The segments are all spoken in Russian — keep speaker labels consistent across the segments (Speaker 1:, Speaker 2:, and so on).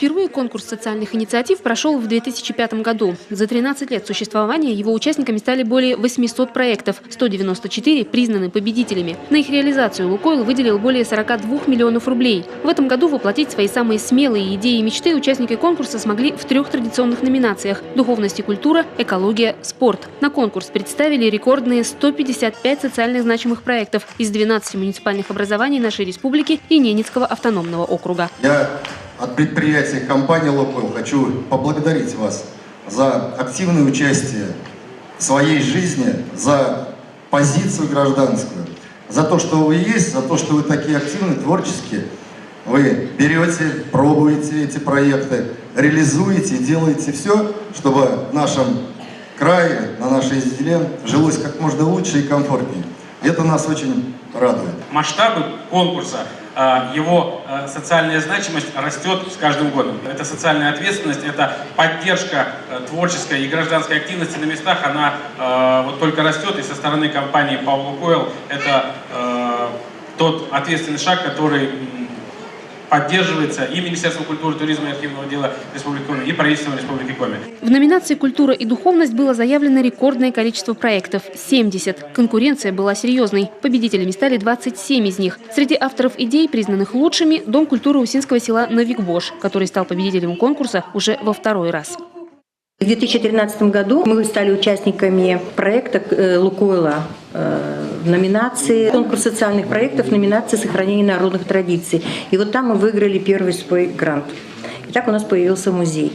Speaker 1: Впервые конкурс социальных инициатив прошел в 2005 году. За 13 лет существования его участниками стали более 800 проектов, 194 признаны победителями. На их реализацию «Лукойл» выделил более 42 миллионов рублей. В этом году воплотить свои самые смелые идеи и мечты участники конкурса смогли в 3 традиционных номинациях – духовность и культура, экология, спорт. На конкурс представили рекордные 155 социально значимых проектов из 12 муниципальных образований нашей республики и Ненецкого автономного округа.
Speaker 2: От предприятия компании «Лукойл» хочу поблагодарить вас за активное участие в своей жизни, за позицию гражданскую, за то, что вы есть, за то, что вы такие активные, творческие. Вы берете, пробуете эти проекты, реализуете, делаете все, чтобы в нашем крае, на нашей земле жилось как можно лучше и комфортнее. Это нас очень радует.
Speaker 3: Масштабы конкурса, его социальная значимость растет с каждым годом. Это социальная ответственность, это поддержка творческой и гражданской активности на местах, она вот только растет. И со стороны компании «Паул Лукойл» это тот ответственный шаг, который поддерживается и Министерством культуры, туризма и архивного дела Республики Коми, и правительством Республики Коми.
Speaker 1: В номинации «Культура и духовность» было заявлено рекордное количество проектов – 70. Конкуренция была серьезной. Победителями стали 27 из них. Среди авторов идей, признанных лучшими, Дом культуры Усинского села Новикбош, который стал победителем конкурса уже во 2-й раз.
Speaker 4: В 2013 году мы стали участниками проекта «Лукойла» в номинации «Конкурс социальных проектов», в номинации «Сохранение народных традиций». И вот там мы выиграли первый свой грант. И так у нас появился музей.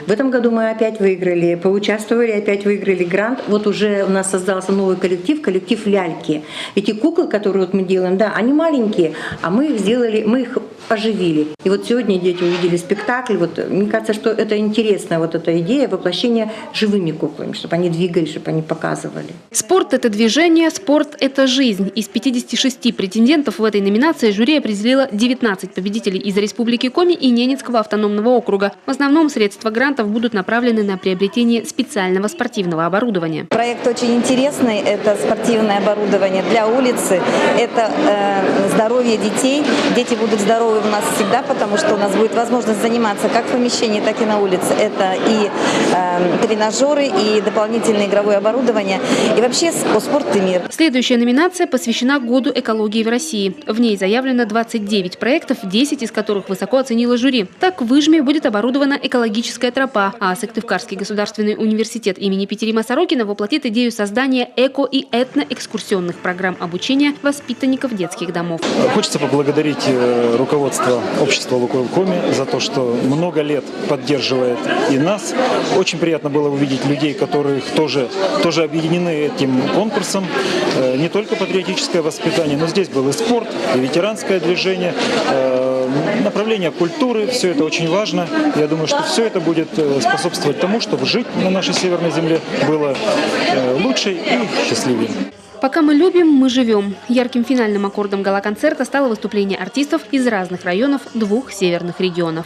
Speaker 4: В этом году мы опять выиграли, поучаствовали, опять выиграли грант. Вот уже у нас создался новый коллектив, коллектив «Ляльки». Эти куклы, которые вот мы делаем, да, они маленькие, а мы их сделали, мы их оживили. И вот сегодня дети увидели спектакль. Вот, мне кажется, что это интересная вот эта идея воплощения живыми куклами, чтобы они двигались, чтобы они показывали.
Speaker 1: Спорт – это движение, спорт – это жизнь. Из 56 претендентов в этой номинации жюри определило 19 победителей из Республики Коми и Ненецкого автономного округа. В основном средства грантов будут направлены на приобретение специального спортивного оборудования.
Speaker 5: Проект очень интересный. Это спортивное оборудование для улицы, это здоровье детей. Дети будут здоровы у нас всегда, потому что у нас будет возможность заниматься как в помещении, так и на улице. Это и тренажеры, и дополнительное игровое оборудование, и вообще спорт и мир.
Speaker 1: Следующая номинация посвящена Году экологии в России. В ней заявлено 29 проектов, 10 из которых высоко оценило жюри. Так в Выжме будет оборудована экологическая тропа, а Сыктывкарский государственный университет имени Петерима Сорокина воплотит идею создания эко- и этноэкскурсионных программ обучения воспитанников детских домов.
Speaker 6: Хочется поблагодарить руководство общества «Лукойл Коми» за то, что много лет поддерживает и нас. Очень приятно было увидеть людей, которые тоже объединены этим конкурсом. Не только патриотическое воспитание, но здесь был и спорт, и ветеранское движение, направление культуры. Все это очень важно. Я думаю, что все это будет способствовать тому, чтобы жить на нашей северной земле было лучше и счастливее.
Speaker 1: «Пока мы любим, мы живем». Ярким финальным аккордом гала-концерта стало выступление артистов из разных районов 2 северных регионов.